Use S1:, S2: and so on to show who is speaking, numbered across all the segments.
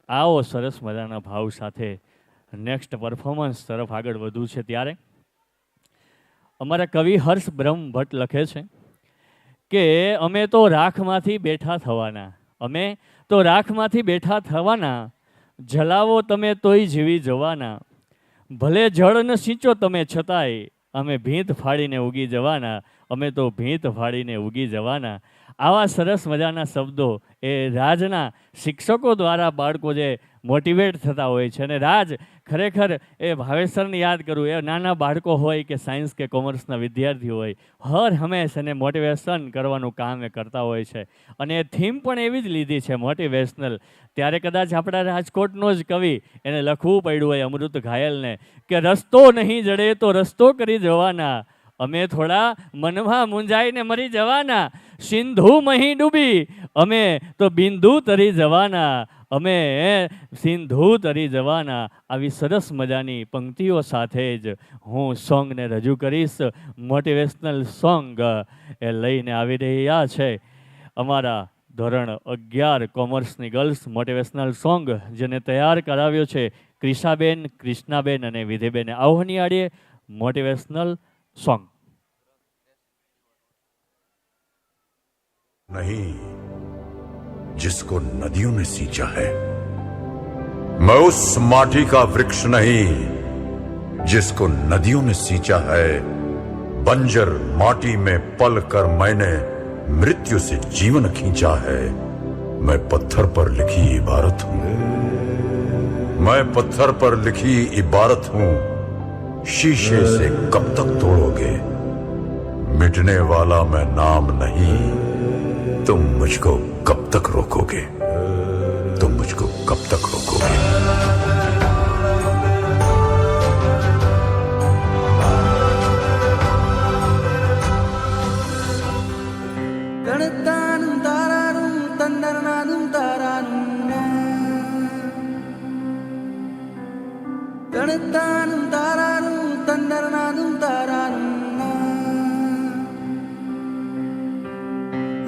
S1: આવો સરસ મજાના ભાવ સાથે નેક્સ્ટ પરફોર્મન્સ તરફ આગળ વધવું છે ત્યારે અમારા કવિ હર્ષ બ્રહ્મ ભટ્ટ લખે છે કે અમે તો રાખમાંથી બેઠા થવાના, અમે તો રાખમાંથી બેઠા થવાના, જલાવો તમે તોય જીવી જવાના, ભલે જળ ન સિંચો તમે છતાંય અમે ભીંત ફાડીને ઉગી જવાના, અમે તો ભીંત ફાડીને ઉગી જવાના. આવા સરસ મજાના શબ્દો એ રાજના શિક્ષકો દ્વારા બાળકો જે મોટિવેટ થતા હોય છે. અને રાજ ખરેખર એ ભાવેશરને યાદ કરું, એ નાના બાળકો હોય કે સાયન્સ કે કોમર્સના વિદ્યાર્થીઓ હોય, હર હંમેશ એને મોટિવેશન કરવાનું કામ એ કરતા હોય છે. અને એ થીમ પણ એવી જ લીધી છે, મોટિવેશનલ. ત્યારે કદાચ આપણા રાજકોટનો જ કવિ એને લખવું પડ્યું હોય અમૃત ઘાયલને કે રસ્તો નહીં જડે તો રસ્તો કરી જવાના, અમે થોડા મનમાં મૂંઝાઈને મરી જવાના, સિંધુ મહી ડૂબી અમે તો બિંદુ તરી જવાના, અમે સિંધુ તરી જવાના. આવી સરસ મજાની પંક્તિઓ સાથે જ હું સોંગને રજૂ કરીશ. મોટિવેશનલ સોંગ એ લઈને આવી રહ્યા છે અમારા ધોરણ 11 કોમર્સની ગર્લ્સ. મોટિવેશનલ સોંગ જેને તૈયાર કરાવ્યો છે ક્રિશાબેન, કૃષ્ણાબેન અને વિધિબેન. આવો નિહાળીએ મોટિવેશનલ सॉन्ग.
S2: नहीं जिसको नदियों ने सींचा है, मैं उस माटी का वृक्ष नहीं जिसको नदियों ने सींचा है, बंजर माटी में पल कर मैंने मृत्यु से जीवन खींचा है. मैं पत्थर पर लिखी इबारत हूं, मैं पत्थर पर लिखी इबारत हूं, शीशे से कब तक तोड़ोगे, मिटने वाला मैं नाम नहीं, तुम मुझको कब तक रोकोगे, तुम मुझको कब तक रोकोगे.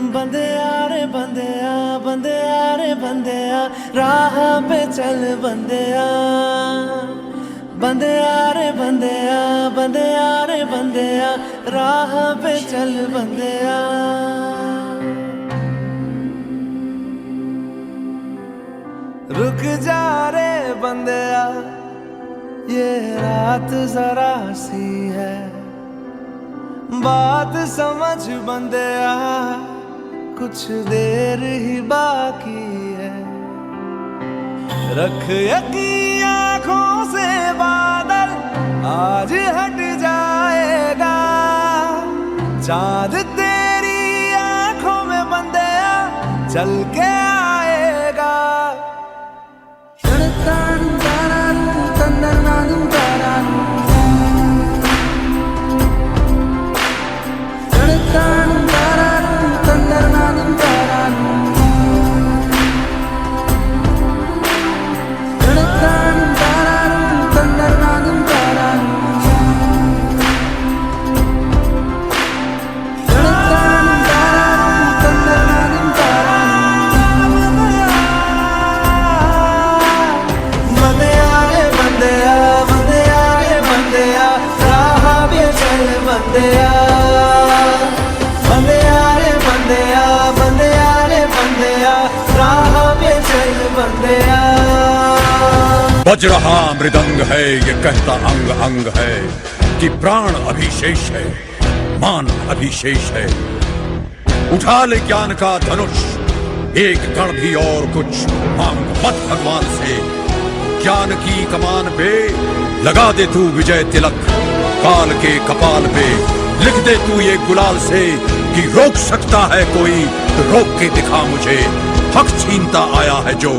S3: बंदेया रे बंदेया, बंदेया रे बंदेया, राह पे चल बंदेया, बंदेया रे बंदेया, बंदेया रे बंदेया, राह पे चल बंदेया. रुक जा रे बंदेया, ये रात जरा सी है, बात समझ बंदेया, कुछ देर ही बाकी है. रख यकीन आँखों से बादल आज हट जाएगा, चांद तेरी आँखों में बंदेया चल के आएगा.
S2: बज रहा मृदंग है ये कहता अंग अंग है कि प्राण अभिशेष है, मान अभिशेष है. उठा ले ज्ञान का धनुष, एक कण भी और कुछ मांग मत भगवान से. ज्ञान की कमान पे लगा दे तू विजय तिलक, काल के कपाल पे लिख दे तू ये गुलाल से कि रोक सकता है कोई तो रोक के दिखा मुझे. हक छीनता आया है जो,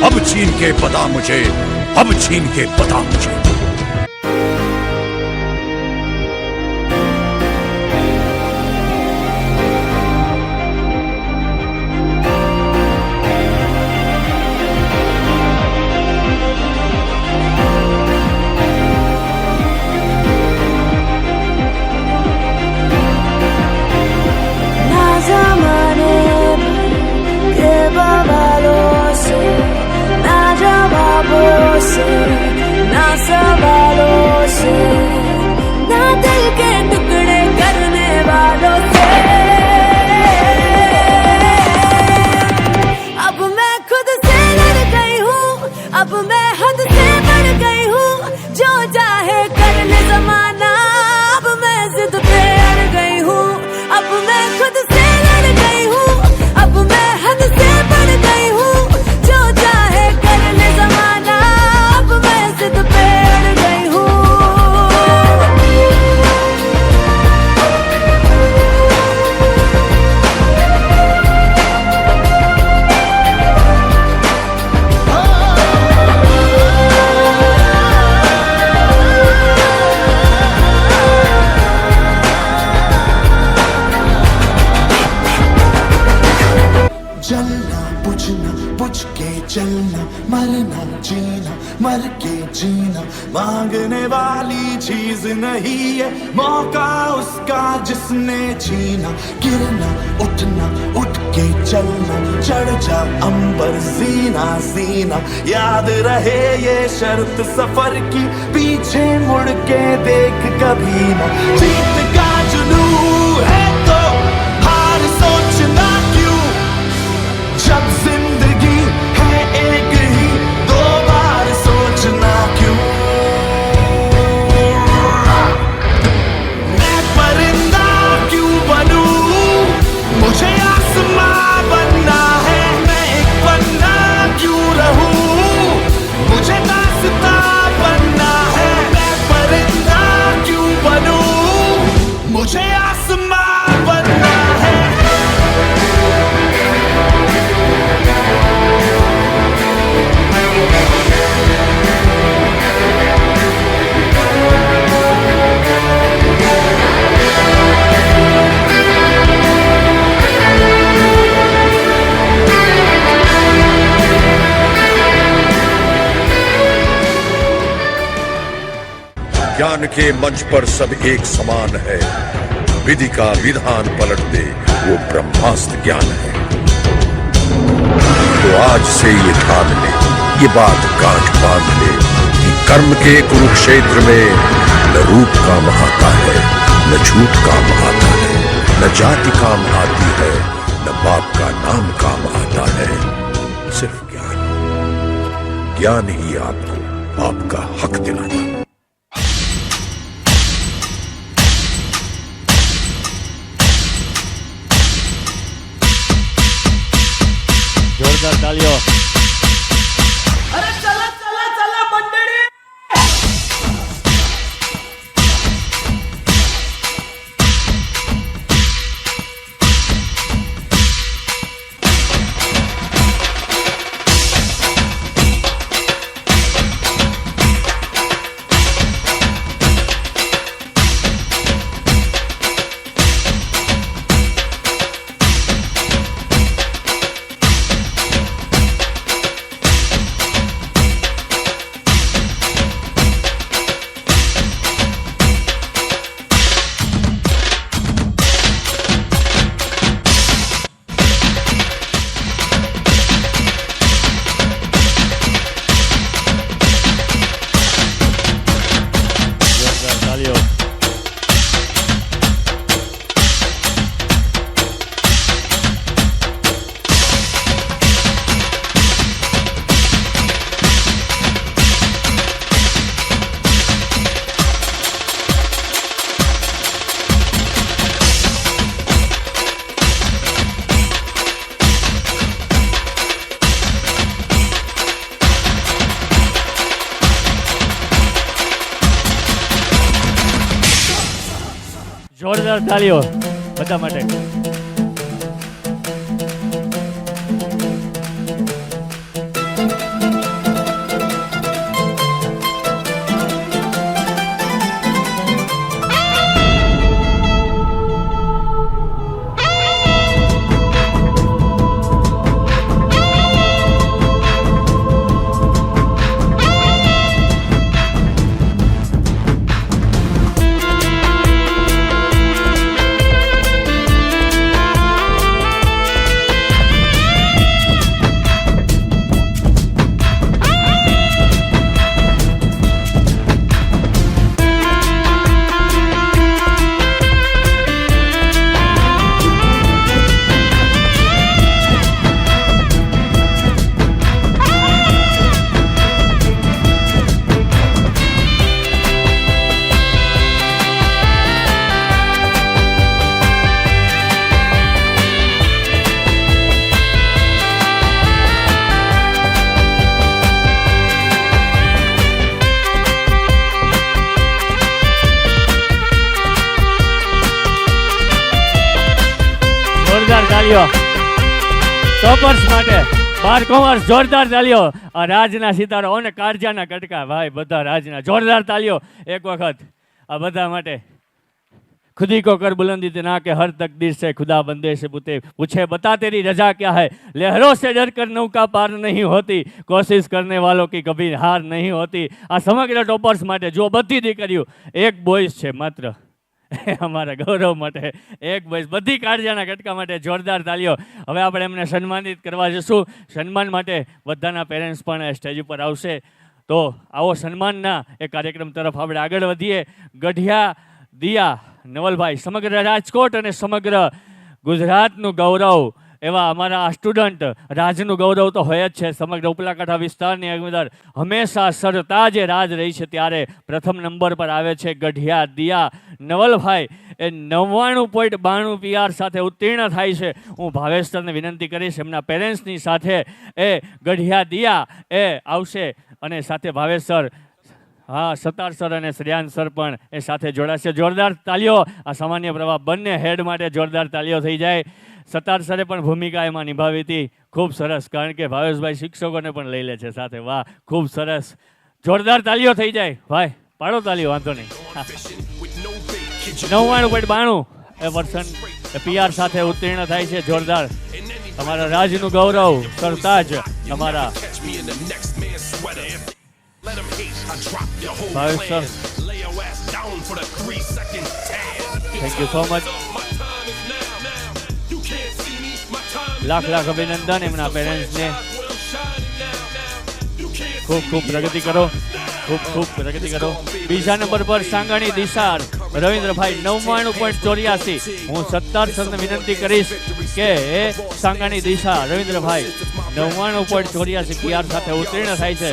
S2: अब छीन के बता मुझे, अब छीन के बता मुझे.
S4: ना अब मैं हद से बढ़ गई हूँ, जो चाहे कर ले जमाना। अब मैं जिद पे अड़ गई हूँ, अब मैं खुद से लड़ गई हूँ। अब मैं हद से बढ़ गई हूँ, जो चाहे कर ले जमाना। अब मैं जिद पे अड़ गई हूँ।
S3: जलना बुझना बुझ के चलना, मरना जीना मर के जीना। मांगने वाली चीज नहीं है मौका उसका जिसने छीना। गिरना उठना उठ के चलना, चढ़ जा अंबर जीना सीना। याद रहे ये शर्त सफर की, पीछे मुड़ के देख कभी ना। जीत का जुनून है तो हार सोचना क्यों, जब जिंदगी है एक ही, दो बार सोचना क्यों। मैं परिंदा क्यों बनूं, मुझे आसमां बनना है। मैं एक पन्ना क्यों रहूं, मुझे दास्तां बनना है। मैं परिंदा क्यों बनूं, मुझे आसमां बनना है।
S2: ज्ञान के मंच पर सब एक समान है, विधि का विधान पलट दे वो ब्रह्मास्त्र ज्ञान है। तो आज से ये ठान ले, ये बात गांठ बांध ले कि कर्म के कुरुक्षेत्र में न रूप काम आता है, न झूठ काम आता है, न जाति काम आती है, न बाप का नाम काम आता है। सिर्फ ज्ञान, ज्ञान ही आपको आपका हक दिलाता।
S1: જોરદાર તાલીઓ.
S5: अरे चला चला चला मंडळी.
S1: જોરદાર તાલીઓ. જોરદાર તાલીઓ બધા માટે. તાલીઓ ટોપર્સ માટે, 12 કોમર્સ જોરદાર તાલીઓ, આ રાજના સિતારો અને કારજાના કટકા ભાઈ બધા રાજના જોરદાર તાલીઓ એક વખત આ બધા માટે। खुदी को कर बुलंदी तना के हर तकदीर से खुदा बंदे से पूछे बता तेरी रजा क्या है, लहरों से डर कर नौका पार नहीं होती, कोशिश करने वालों की कभी हार नहीं होती। आ समग्र टॉपर्स माटे जो बधी दीकरीओ एक बॉयज छे मात्र અમારા ગૌરવ માટે એક બોયસ, બધી કાળજાના કટકા માટે જોરદાર તાલીઓ। હવે આપણે એમને સન્માનિત કરવા જશું। સન્માન માટે બધાના પેરેન્ટ્સ પણ સ્ટેજ ઉપર આવશે, તો આવો સન્માનના એ કાર્યક્રમ તરફ આપણે આગળ વધીએ। ગઢિયા દિયા નવલભાઈ સમગ્ર રાજકોટ અને સમગ્ર ગુજરાતનું ગૌરવ એવા અમારા આ સ્ટુડન્ટ રાજનું ગૌરવ તો હોય જ છે। સમગ્ર ઉપલા કાંઠા વિસ્તારની અંદર હંમેશા સરતાજે રાજ રહી છે, ત્યારે પ્રથમ નંબર પર આવે છે ગઢિયા દિયા નવલભાઈ। એ 99.92 PR સાથે ઉત્તીર્ણ થાય છે। હું ભાવેશ સરને વિનંતી કરીશ એમના પેરેન્ટ્સની સાથે એ ગઢિયા દિયા એ આવશે અને સાથે ભાવેશ સર, હા સતાર સર અને શ્રેયાન સર પણ એ સાથે જોડાશે। જોરદાર તાલીઓ આ સામાન્ય પ્રવાહ બંને હેડ માટે જોરદાર તાલીઓ થઈ જાય। સતાર સરે પણ ભૂમિકા એમાં નિભાવી હતી, ખૂબ સરસ, કારણ કે ભાવેશભાઈ શિક્ષકોને પણ લઈ લે છે સાથે। વાહ ખૂબ સરસ, જોરદાર તાલીઓ થઈ જાય ભાઈ, પાડો તાલીઓ, વાંધો નહીં। 99.92 એ પર્સન્ટ PR સાથે ઉત્તીર્ણ થાય છે, જોરદાર। તમારા રાજનું ગૌરવ સરતાજ તમારા Bhavesh sir, thank you so much, lakh lakh અભિનંદન એમના પેરેન્ટ્સને। ખૂબ ખૂબ પ્રગતિ કરો, ખૂબ ખૂબ પ્રગતિ કરો। બીજા નંબર પર સાંગાણી દિશા રવિન્દ્રભાઈ 99.84। હું સત્તાર સરને વિનંતી કરીશ કે સાંગાણી દિશા રવિન્દ્રભાઈ 99.84 PR સાથે ઉત્તીર્ણ થાય છે।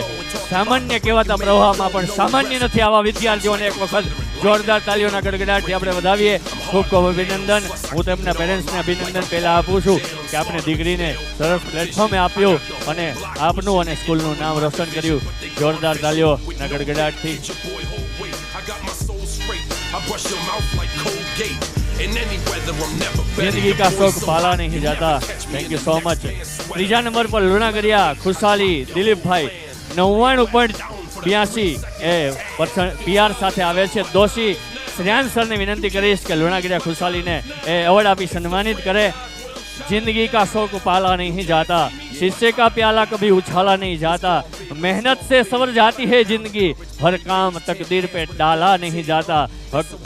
S1: સામાન્ય કહેવાતા પ્રવાહમાં પણ સામાન્ય નથી, આવા વિદ્યાર્થીઓને એક વખત જોરદાર તાલીઓના ગડગડાટથી આપણે વધાવીએ। ખૂબ ખૂબ અભિનંદન। હું તેમના પેરેન્ટ્સને અભિનંદન પહેલાં આપું છું કે આપણે દીકરીને સરસ પ્લેટફોર્મે આપ્યું અને આપનું અને સ્કૂલનું નામ રોશન કર્યું। જોરદાર તાલીઓના ગડગડાટથી। जिंदगी का शौक पाला नहीं जाता, थैंक यू સો મચ। ત્રીજા નંબર પર લુણાગરિયા ખુશાલી દિલીપભાઈ 99.82 એ PR સાથે આવે છે। દોશી શ્રેયાન સરને વિનંતી કરીશ કે લુણાગરિયા ખુશાલીને એ એવોર્ડ આપી સન્માનિત કરે। जिंदगी का शौक पाला नहीं जाता, शीशे का प्याला कभी उछाला नहीं जाता, मेहनत से सवर जाती है जिंदगी, हर काम तकदीर पे डाला नहीं जाता,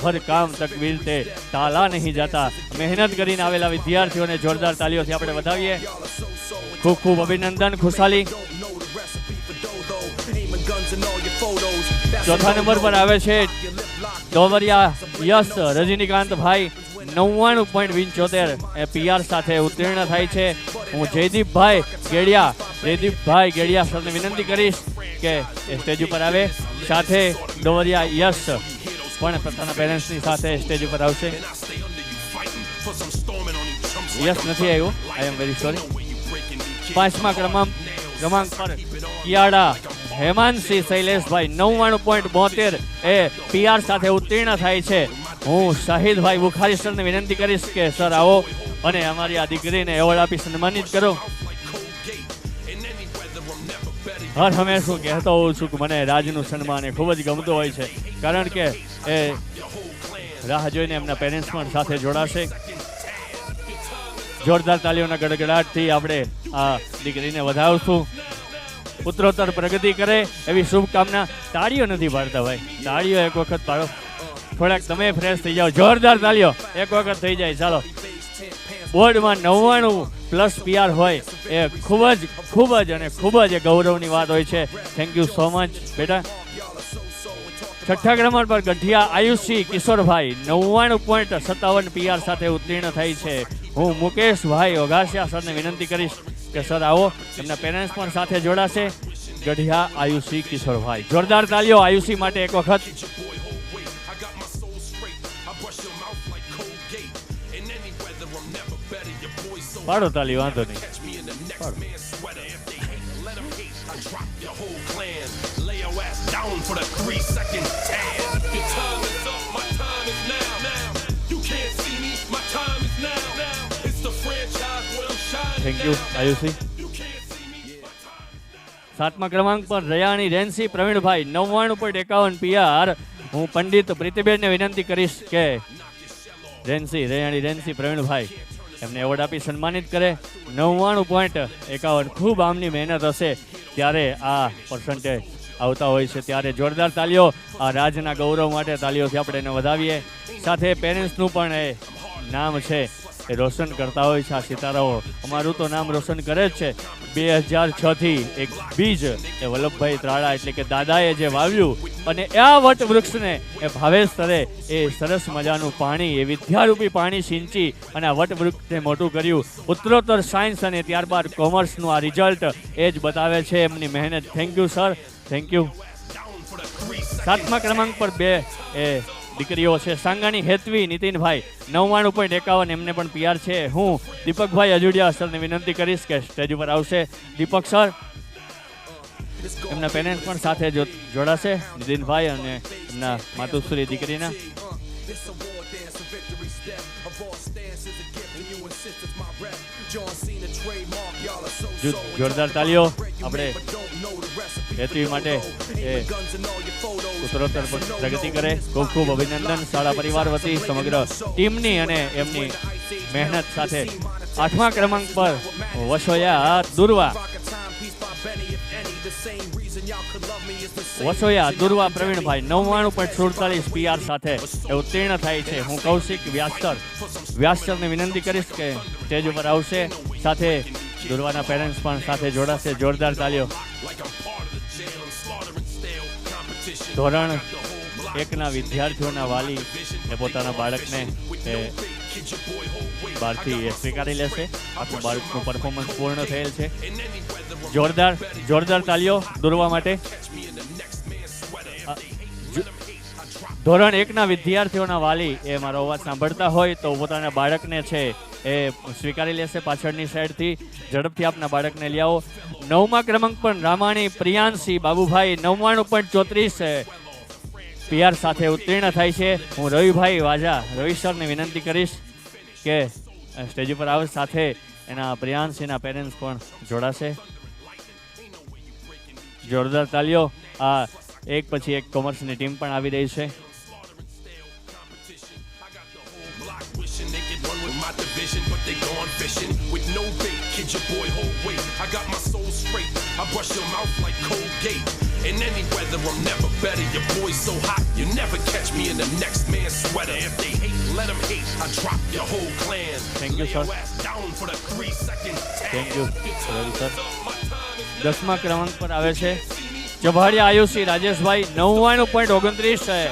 S1: हर काम तकदीर पे डाला नहीं जाता। મહેનત કરીને આવેલા વિદ્યાર્થીઓને જોરદાર તાલીઓથી આપણે વધાવીએ। ખૂબ ખૂબ અભિનંદન ખુશાલી। ચોથા નંબર પર આવે છે ડોવરિયા યશ રજનીકાંતભાઈ 99.75 એ PR સાથે ઉત્તીર્ણ થાય છે। હું જયદીપભાઈ ગેડિયા સરને વિનંતી કરીશ કે સ્ટેજ ઉપર આવે, સાથે ડોવરિયા યશ પણ પોતાના પેરેન્ટ્સની સાથે સ્ટેજ ઉપર આવશે। યશ નથી આવ્યો, આઈ એમ વેરી સોરી। પાંચમા ક્રમાંક પર કિયાડા હેમાંશી શૈલેષભાઈ 99.72 એ PR સાથે ઉત્તીર્ણ થાય છે। હું શાહિદભાઈ બુખારી સરને વિનંતી કરીશ કે સર આવો અને અમારી આ દીકરીને એવોર્ડ આપી સન્માનિત કરો। હર હંમેશ હું કહેતો હોઉં છું કે મને રાજનું સન્માન એ ખૂબ જ ગમતું હોય છે, કારણ કે એ રાહ જોઈને એમના પેરેન્ટ્સ પણ સાથે જોડાશે। જોરદાર તાલીઓના ગડગડાટથી આપણે આ દીકરીને વધાવશું, ઉત્તરોત્તર પ્રગતિ કરે એવી શુભકામના। તાળીઓ નથી પાડતા ભાઈ, તાળીઓ એક વખત પાડો, થોડાક તમે ફ્રેશ થઈ જાઓ। જોરદાર તાલીઓ એક વખત થઈ જાય, ચાલો। બોર્ડમાં 99+ PR હોય એ ખૂબ જ એ ગૌરવની વાત હોય છે। થેન્ક યુ સો મચ બેટા। છઠ્ઠા ક્રમાંક પર ગઢિયા આયુષી કિશોરભાઈ 99.57 PR સાથે ઉત્તીર્ણ થઈ છે। હું મુકેશભાઈ ઓઘાસિયા સરને વિનંતી કરીશ કે સર આવો, એમના પેરેન્ટ્સ પણ સાથે જોડાશે। ગઢિયા આયુષી કિશોરભાઈ, જોરદાર તાલીઓ આયુષી માટે એક વખત। પાડો તાલી, વાંધો નહીં,
S3: It's the franchise
S1: thank you Ayushi. 7મા ક્રમાંક પર રયાણી રેન્સી પ્રવીણભાઈ 99.51 PR. હું પંડિત પ્રીતિબેનને વિનંતી કરીશ કે રયાણી રેન્સી પ્રવીણભાઈ એમને એવોર્ડ આપી સન્માનિત કરે. 99.51 ખૂબ આમની મહેનત હશે ત્યારે આ પર્સન્ટેજ આવતા હોય છે, ત્યારે જોરદાર તાલીઓ આ રાજના ગૌરવ માટે તાલીઓથી આપણે એને વધાવીએ. સાથે પેરેન્ટ્સનું પણ એ નામ છે એ રોશન કરતા હોય છે. આ સિતારાઓ અમારું તો નામ રોશન કરે જ છે. 2006 થી એક બીજ એ વલ્લભભાઈ ત્રાળા એટલે કે દાદાએ જે વાવ્યું અને આ વટ વૃક્ષને એ ભાવેશ સ્તરે એ સરસ મજાનું પાણી એ વિદ્યારૂપી પાણી સિંચી અને આ વટ વૃક્ષને મોટું કર્યું. ઉત્તરોત્તર સાયન્સ અને ત્યારબાદ કોમર્સનું આ રિઝલ્ટ એ જ બતાવે છે એમની મહેનત. Thank you sir, thank you. 7મા ક્રમાંક પર 2 એ દીકરીઓ છે. સાંગાણી હેતવી નીતિનભાઈ 99.51 એમને પણ PR છે. હું દીપકભાઈ અજુડિયા સરને વિનંતી કરીશ કે સ્ટેજ ઉપર આવશે. દીપક સર એમના પેરેન્ટ્સ પણ સાથે જોડાશે, નીતિનભાઈ અને એમના માતુશ્રી દીકરીના. જોરદાર તાલીઓ આપણે હેતવી માટે એ ઉત્તરોત્તર પ્રગતિ કરે. ખૂબ ખૂબ અભિનંદન શાળા પરિવાર વતી સમગ્ર ટીમની અને એમની મહેનત સાથે. 8મા ક્રમાંક પર વસોયા દુર્વા પ્રવીણભાઈ 99.47 PR સાથે એ ઉત્તીર્ણ થાય છે. હું કૌશિક વ્યાસરને વિનંતી કરીશ કે સ્ટેજ ઉપર આવશે. સાથે દુર્વાના પેરેન્ટ્સ પણ સાથે જોડાશે. જોરદાર તાલીઓ. ધોરણ 1ના વિદ્યાર્થીઓના વાલી એ પોતાના બાળકને એ બહારથી એ સ્વીકારી લેશે. આપણું બાળકનું પરફોર્મન્સ પૂર્ણ થયેલ છે. જોરદાર તાલીઓ દુર્વા માટે. ધોરણ 1ના વિદ્યાર્થીઓના વાલી એ મારો અવાજ સાંભળતા હોય તો પોતાના બાળકને છે એ સ્વીકારી લેશે પાછળની સાઈડથી. ઝડપથી આપના બાળકને લઈ આવો. 9મા ક્રમાંક પર રામાણી પ્રિયાંશી બાબુભાઈ 99.34 PR સાથે ઉત્તીર્ણ થાય છે. હું રવિભાઈ વાજા રવિ સરને વિનંતી કરીશ કે સ્ટેજ ઉપર આવે. સાથે એના પ્રિયાંશીના પેરેન્ટ્સ પણ જોડાશે. જોરદાર તાલીઓ. આ એક પછી એક કોમર્સની ટીમ પણ આવી રહી છે.
S6: In any weather, I'm never better. Your boy's so hot, you never catch me in the next man's sweater. If they hate, let them hate. I drop your whole clan.
S1: Thank you, sir.
S6: Down for the 3 second
S1: Thank you, sir. 10મા ક્રમાંક પર આવે છે ચભાડિયા Ayushi Rajeshbhai 99.29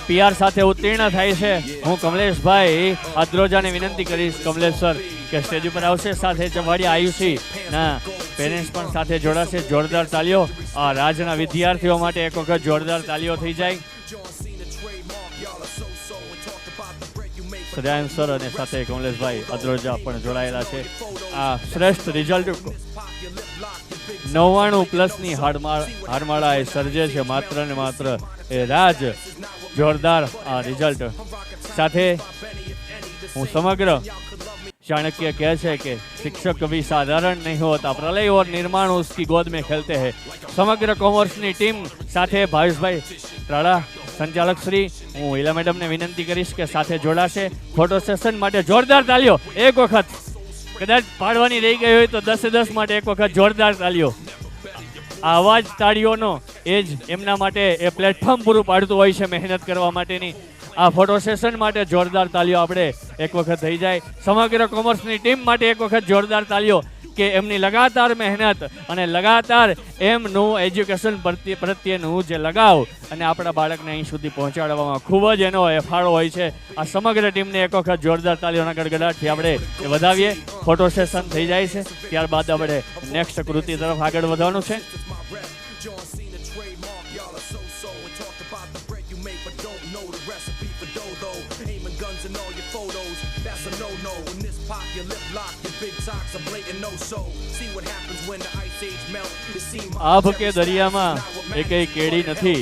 S1: PR સાથે ઉત્તીર્ણ થાય છે. હું કમલેશભાઈ આદ્રોજાને વિનંતી કરીશ કમલેશ સર કે સ્ટેજ ઉપર આવશે. સાથે ચભાડિયા આયુષી ના પેરેન્ટ્સ પણ સાથે જોડાશે. જોરદાર તાલીઓ આ રાજના વિદ્યાર્થીઓ માટે એક વખત જોરદાર તાલીઓ થઈ જાય. સદાયન સર અને સાથે કમલેશભાઈ આદ્રોજા પણ જોડાયેલા છે. આ શ્રેષ્ઠ રિઝલ્ટ 99+ હારમાળા એ સર્જે છે માત્ર ને માત્ર એ રાજ. જોરદાર આ રિઝલ્ટ સાથે હું સમગ્ર चाणक्य कह है कि शिक्षक कभी साधारण नहीं होता, प्रलय और निर्माण उसकी गोद में खेलते हैं. समग्र कॉमर्सनी टीम साथे भावेशभाई ત્રાળા संचालक श्री हूँ हीला मैडम ने विनंती करीश के साथे जोड़ाशे. फोटो सेशन माटे जोरदार तालियों. एक वखत कदाच पाड़वानी रही गई हो तो 10-10 माटे एक वखत जोरदार तालियों. आवाज ताड़ीओनो एज एमना माटे ए प्लेटफॉर्म पूरुं पाडतुं होय छे मेहनत करवा माटेनी. आ फोटो सेशन माटे जोरदार तालियों आपणे एक वखत थई जाय. समग्र कॉमर्सनी टीम माटे एक वखत जोरदार तालियों કે એમની લગાતાર મહેનત અને લગાતાર એમનું એજ્યુકેશન પ્રત્યેનું જે લગાવ અને આપણા બાળકને અહીં સુધી પહોંચાડવામાં ખૂબ જ એનો ફાળો હોય છે. આ સમગ્ર ટીમને એક વખત જોરદાર તાલીઓના ગડગડાટથી આપણે વધાવીએ. ફોટો સેશન થઈ જાય છે, ત્યારબાદ આપણે નેક્સ્ટ કૃતિ તરફ આગળ વધવાનું છે. આભ કે દરિયામાં એકેય કેડી નથી,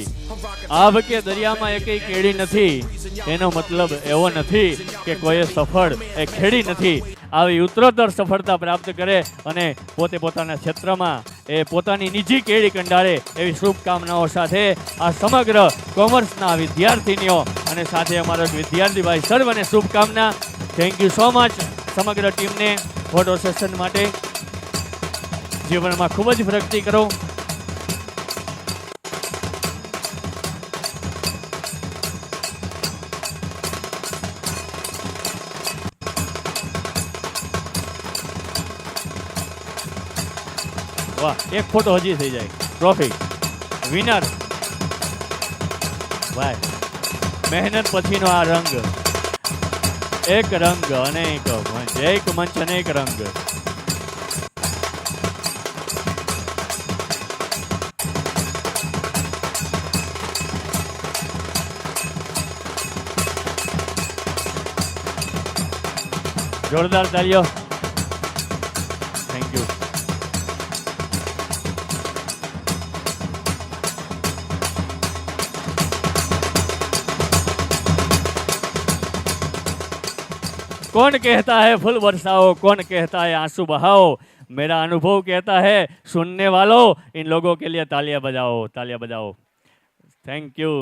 S1: આભ કે દરિયામાં એકેય કેડી નથી, એનો મતલબ એવો નથી કે કોઈ સફળ એ ખેડી નથી. આવી ઉત્તરોત્તર સફળતા પ્રાપ્ત કરે અને પોતે પોતાના ક્ષેત્રમાં એ પોતાની નિજી કેળી કંડારે એવી શુભકામનાઓ સાથે આ સમગ્ર કોમર્સના વિદ્યાર્થીનીઓ અને સાથે અમારો એક વિદ્યાર્થીભાઈ સર્વને શુભકામના. થેન્ક યુ સો મચ સમગ્ર ટીમને ફોટો સેશન માટે. જીવનમાં ખૂબ જ પ્રગતિ કરો. વાહ, એક ફોટો હજી થઈ જાય. Trophy winner. ભાઈ મહેનત પછીનો આ રંગ, એક રંગ અનેક મંચ, એક મંચ અનેક રંગ. જોરદાર તાળીઓ. Thank you. कौन कहता है फूल बरसाओ, कौन कहता है आंसू बहाओ, मेरा अनुभव कहता है सुनने वालों इन लोगों के लिए तालियां बजाओ, तालियां बजाओ. Thank you.